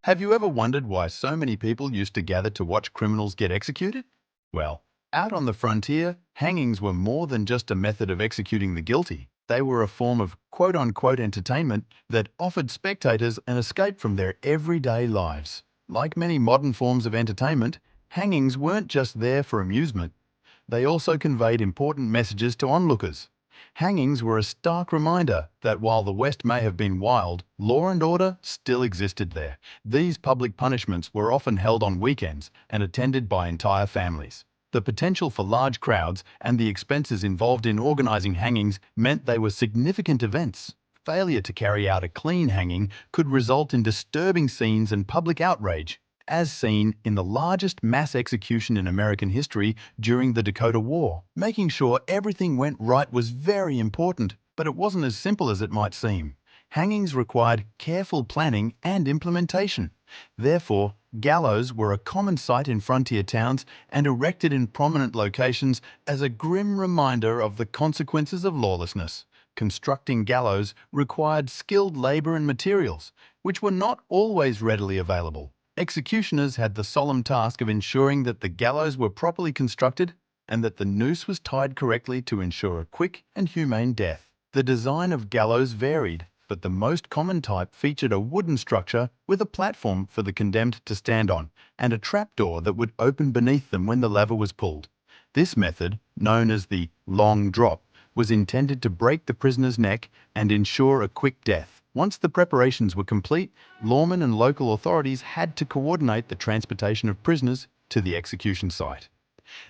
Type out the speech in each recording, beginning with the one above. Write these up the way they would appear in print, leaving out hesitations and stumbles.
Have you ever wondered why so many people used to gather to watch criminals get executed? Well, out on the frontier, hangings were more than just a method of executing the guilty. They were a form of quote-unquote entertainment that offered spectators an escape from their everyday lives. Like many modern forms of entertainment, hangings weren't just there for amusement. They also conveyed important messages to onlookers. Hangings were a stark reminder that while the West may have been wild, law and order still existed there. These public punishments were often held on weekends and attended by entire families. The potential for large crowds and the expenses involved in organizing hangings meant they were significant events. Failure to carry out a clean hanging could result in disturbing scenes and public outrage, as seen in the largest mass execution in American history during the Dakota War. Making sure everything went right was very important, but it wasn't as simple as it might seem. Hangings required careful planning and implementation. Therefore, gallows were a common sight in frontier towns and erected in prominent locations as a grim reminder of the consequences of lawlessness. Constructing gallows required skilled labor and materials, which were not always readily available. Executioners had the solemn task of ensuring that the gallows were properly constructed and that the noose was tied correctly to ensure a quick and humane death. The design of gallows varied, but the most common type featured a wooden structure with a platform for the condemned to stand on and a trapdoor that would open beneath them when the lever was pulled. This method, known as the long drop, was intended to break the prisoner's neck and ensure a quick death. Once the preparations were complete, lawmen and local authorities had to coordinate the transportation of prisoners to the execution site.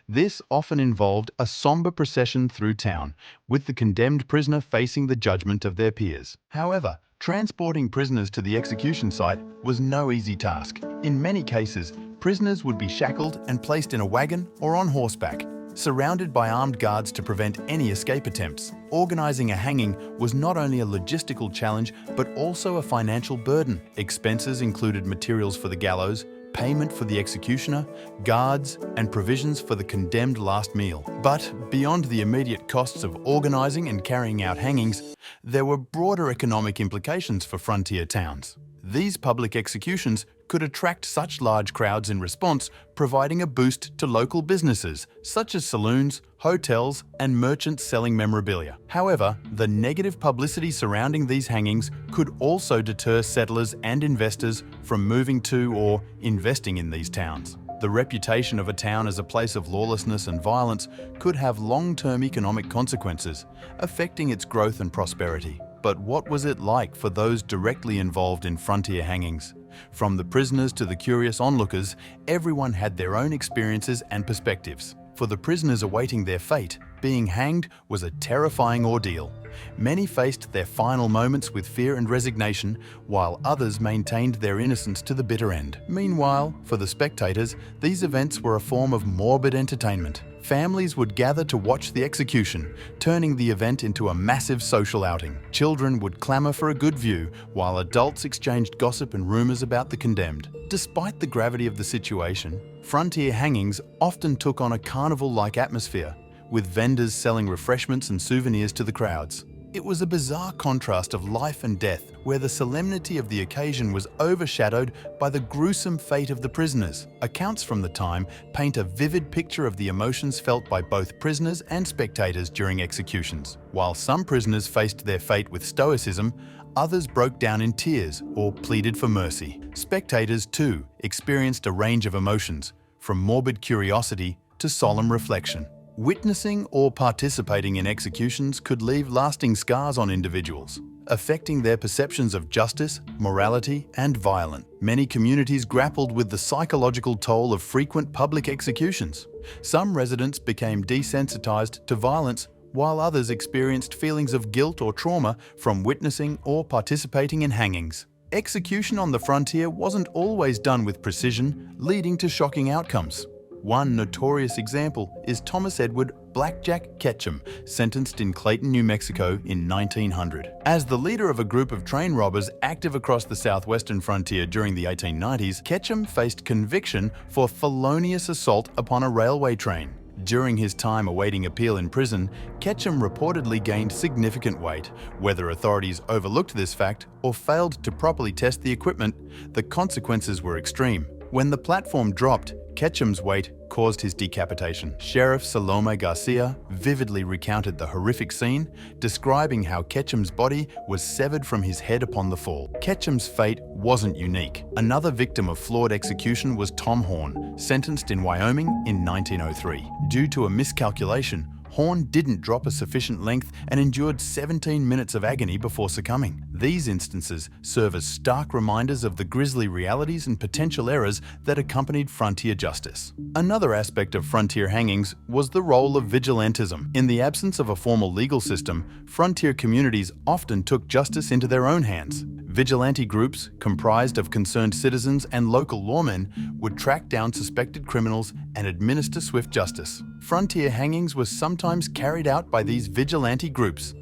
This often involved a somber procession through town, with the condemned prisoner facing the judgment of their peers. However, transporting prisoners to the execution site was no easy task. In many cases, prisoners would be shackled and placed in a wagon or on horseback, surrounded by armed guards to prevent any escape attempts. Organizing a hanging was not only a logistical challenge, but also a financial burden. Expenses included materials for the gallows, payment for the executioner, guards, and provisions for the condemned last meal. But beyond the immediate costs of organizing and carrying out hangings, there were broader economic implications for frontier towns. These public executions could attract such large crowds in response, providing a boost to local businesses, such as saloons, hotels, and merchants selling memorabilia. However, the negative publicity surrounding these hangings could also deter settlers and investors from moving to or investing in these towns. The reputation of a town as a place of lawlessness and violence could have long-term economic consequences, affecting its growth and prosperity. But what was it like for those directly involved in frontier hangings? From the prisoners to the curious onlookers, everyone had their own experiences and perspectives. For the prisoners awaiting their fate, being hanged was a terrifying ordeal. Many faced their final moments with fear and resignation, while others maintained their innocence to the bitter end. Meanwhile, for the spectators, these events were a form of morbid entertainment. Families would gather to watch the execution, turning the event into a massive social outing. Children would clamor for a good view, while adults exchanged gossip and rumors about the condemned. Despite the gravity of the situation, frontier hangings often took on a carnival-like atmosphere, with vendors selling refreshments and souvenirs to the crowds. It was a bizarre contrast of life and death, where the solemnity of the occasion was overshadowed by the gruesome fate of the prisoners. Accounts from the time paint a vivid picture of the emotions felt by both prisoners and spectators during executions. While some prisoners faced their fate with stoicism, others broke down in tears or pleaded for mercy. Spectators, too, experienced a range of emotions, from morbid curiosity to solemn reflection. Witnessing or participating in executions could leave lasting scars on individuals, affecting their perceptions of justice, morality, and violence. Many communities grappled with the psychological toll of frequent public executions. Some residents became desensitized to violence, while others experienced feelings of guilt or trauma from witnessing or participating in hangings. Execution on the frontier wasn't always done with precision, leading to shocking outcomes. One notorious example is Thomas Edward "Blackjack" Ketchum, sentenced in Clayton, New Mexico in 1900. As the leader of a group of train robbers active across the southwestern frontier during the 1890s, Ketchum faced conviction for felonious assault upon a railway train. During his time awaiting appeal in prison, Ketchum reportedly gained significant weight. Whether authorities overlooked this fact or failed to properly test the equipment, the consequences were extreme. When the platform dropped, Ketchum's weight caused his decapitation. Sheriff Salome Garcia vividly recounted the horrific scene, describing how Ketchum's body was severed from his head upon the fall. Ketchum's fate wasn't unique. Another victim of flawed execution was Tom Horn, sentenced in Wyoming in 1903. Due to a miscalculation, Horn didn't drop a sufficient length and endured 17 minutes of agony before succumbing. These instances serve as stark reminders of the grisly realities and potential errors that accompanied frontier justice. Another aspect of frontier hangings was the role of vigilantism. In the absence of a formal legal system, frontier communities often took justice into their own hands. Vigilante groups, comprised of concerned citizens and local lawmen, would track down suspected criminals and administer swift justice. Frontier hangings were sometimes carried out by these vigilante groups,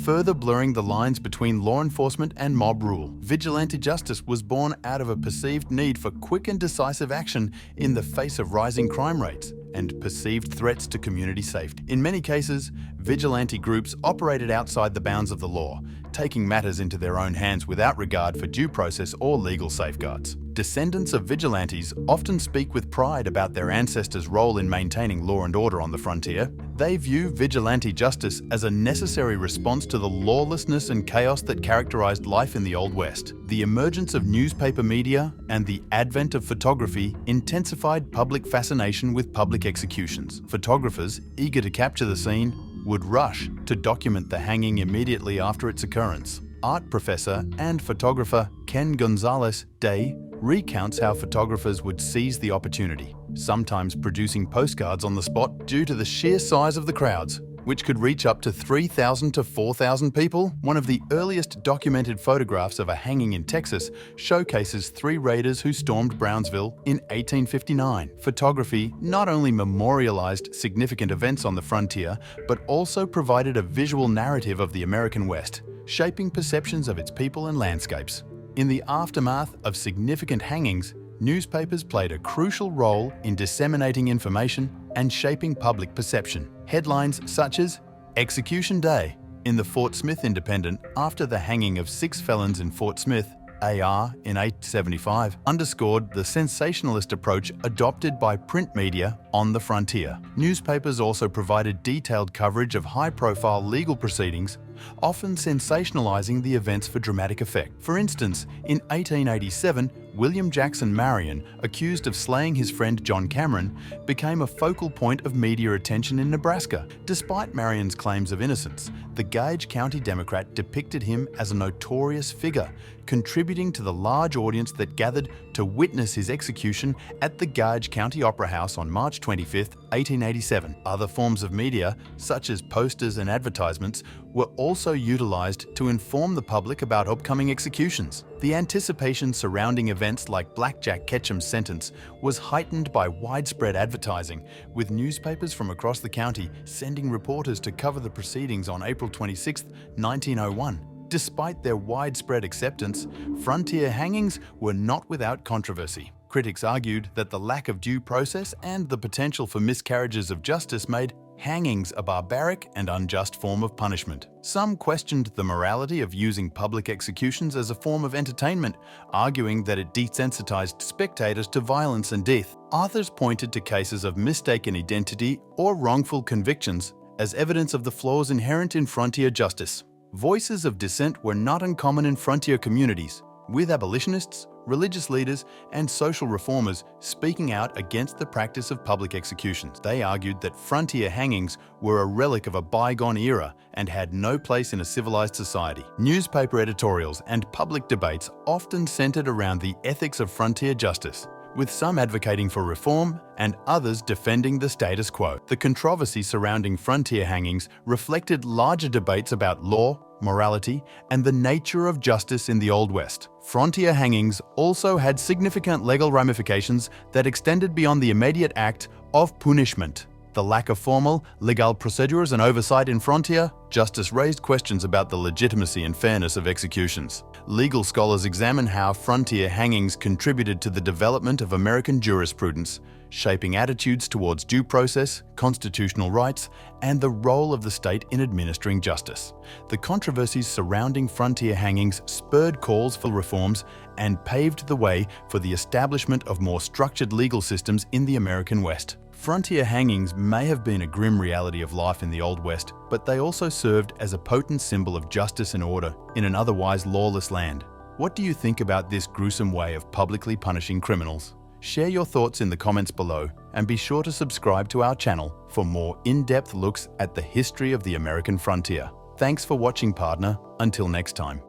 further blurring the lines between law enforcement and mob rule. Vigilante justice was born out of a perceived need for quick and decisive action in the face of rising crime rates and perceived threats to community safety. In many cases, vigilante groups operated outside the bounds of the law, taking matters into their own hands without regard for due process or legal safeguards. Descendants of vigilantes often speak with pride about their ancestors' role in maintaining law and order on the frontier. They view vigilante justice as a necessary response to the lawlessness and chaos that characterized life in the Old West. The emergence of newspaper media and the advent of photography intensified public fascination with public executions. Photographers, eager to capture the scene, would rush to document the hanging immediately after its occurrence. Art professor and photographer Ken Gonzalez Day recounts how photographers would seize the opportunity, sometimes producing postcards on the spot due to the sheer size of the crowds, which could reach up to 3,000 to 4,000 people. One of the earliest documented photographs of a hanging in Texas showcases 3 raiders who stormed Brownsville in 1859. Photography not only memorialized significant events on the frontier, but also provided a visual narrative of the American West, shaping perceptions of its people and landscapes. In the aftermath of significant hangings, newspapers played a crucial role in disseminating information and shaping public perception. Headlines such as "Execution Day" in the Fort Smith Independent after the hanging of 6 felons in Fort Smith, AR, in 1875, underscored the sensationalist approach adopted by print media on the frontier. Newspapers also provided detailed coverage of high-profile legal proceedings, often sensationalizing the events for dramatic effect. For instance, in 1887, William Jackson Marion, accused of slaying his friend John Cameron, became a focal point of media attention in Nebraska. Despite Marion's claims of innocence, the Gage County Democrat depicted him as a notorious figure, contributing to the large audience that gathered to witness his execution at the Gage County Opera House on March 25, 1887. Other forms of media, such as posters and advertisements, were also utilized to inform the public about upcoming executions. The anticipation surrounding events like Blackjack Ketchum's sentence was heightened by widespread advertising, with newspapers from across the county sending reporters to cover the proceedings on April 26, 1901. Despite their widespread acceptance, frontier hangings were not without controversy. Critics argued that the lack of due process and the potential for miscarriages of justice made hangings a barbaric and unjust form of punishment. Some questioned the morality of using public executions as a form of entertainment, arguing that it desensitized spectators to violence and death. Others pointed to cases of mistaken identity or wrongful convictions as evidence of the flaws inherent in frontier justice. Voices of dissent were not uncommon in frontier communities, with abolitionists, religious leaders, and social reformers speaking out against the practice of public executions. They argued that frontier hangings were a relic of a bygone era and had no place in a civilized society. Newspaper editorials and public debates often centered around the ethics of frontier justice, with some advocating for reform and others defending the status quo. The controversy surrounding frontier hangings reflected larger debates about law, morality, and the nature of justice in the Old West. Frontier hangings also had significant legal ramifications that extended beyond the immediate act of punishment. The lack of formal, legal procedures and oversight in frontier justice raised questions about the legitimacy and fairness of executions. Legal scholars examine how frontier hangings contributed to the development of American jurisprudence, shaping attitudes towards due process, constitutional rights, and the role of the state in administering justice. The controversies surrounding frontier hangings spurred calls for reforms and paved the way for the establishment of more structured legal systems in the American West. Frontier hangings may have been a grim reality of life in the Old West, but they also served as a potent symbol of justice and order in an otherwise lawless land. What do you think about this gruesome way of publicly punishing criminals? Share your thoughts in the comments below and be sure to subscribe to our channel for more in-depth looks at the history of the American frontier. Thanks for watching, partner. Until next time.